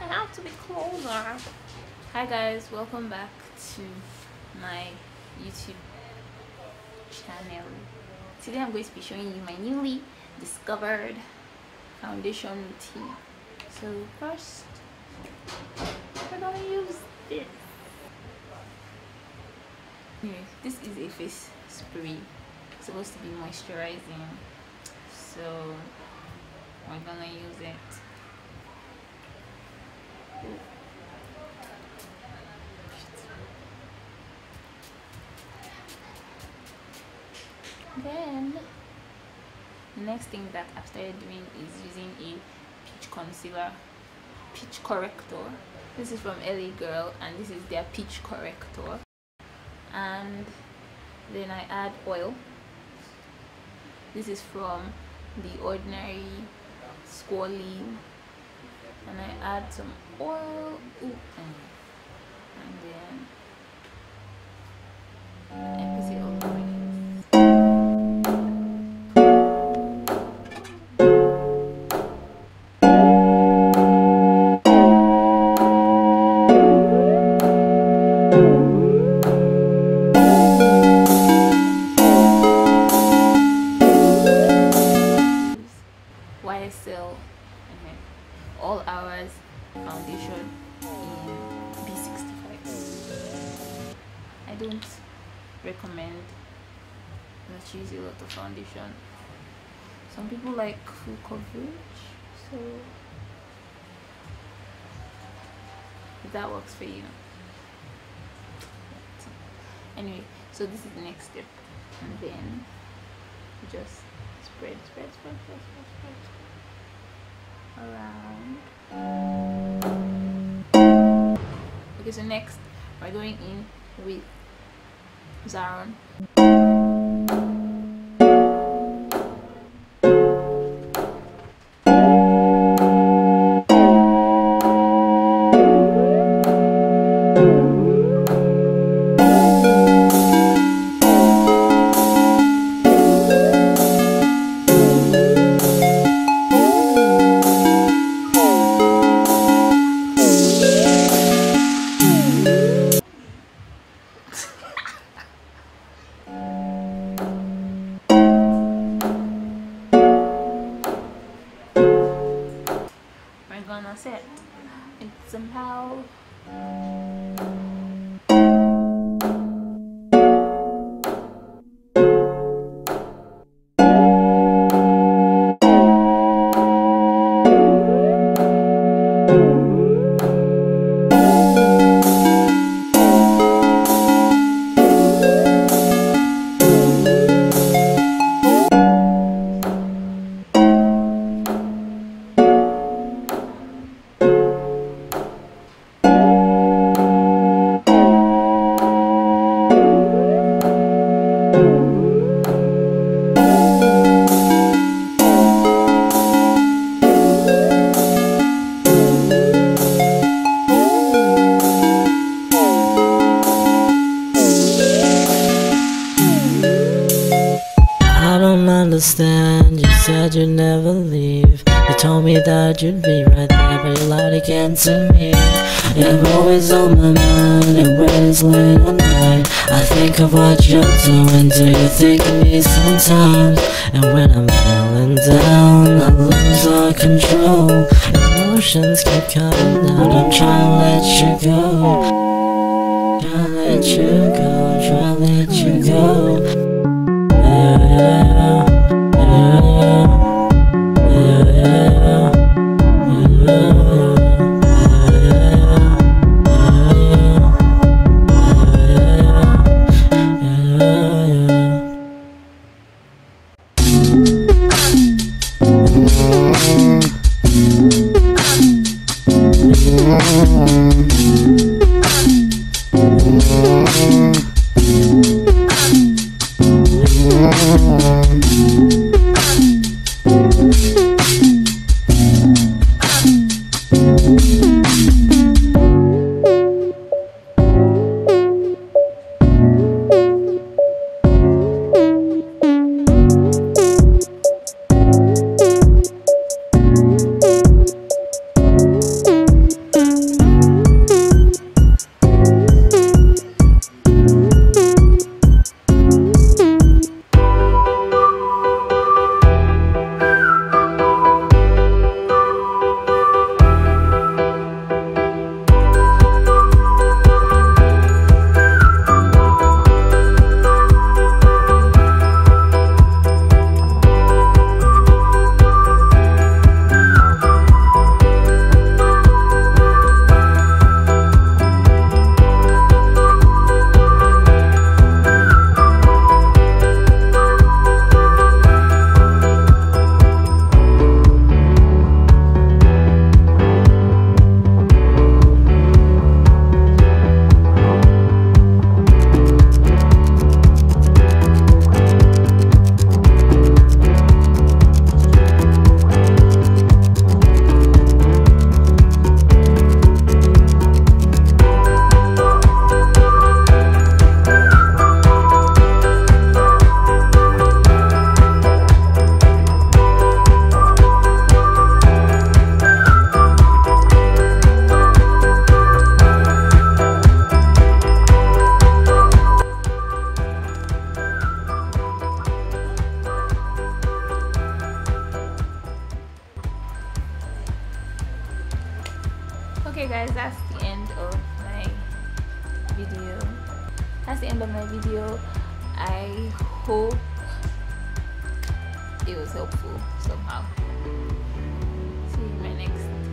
I have to be closer. Hi guys, welcome back to my YouTube channel. Today I'm going to be showing you my newly discovered foundation routine. So first, we're gonna use this. Anyway, this is a face spray. It's supposed to be moisturizing, so we're gonna use it. Then the next thing that I've started doing is using a peach corrector. This is from LA Girl and this is their peach corrector. And then I add oil. This is from The Ordinary Squalene, and I add some oil. And then I put it all over my face. YSL All Hours foundation in B65. I don't recommend that you use a lot of foundation. Some people like full coverage, so if that works for you. Anyway, so this is the next step, and then just spread around. Okay, so next we're going in with Zaron. Gonna set it somehow. Understand, you said you'd never leave. You told me that you'd be right there, but you lied again to me. You're always on my mind, and when it's late at night, I think of what you're doing. Do you think of me sometimes? And when I'm feeling down, I lose all control. Emotions keep coming down, I'm trying to let you go. Trying to let you go, trying to let you go. Okay guys, that's the end of my video. I hope it was helpful somehow. See you in my next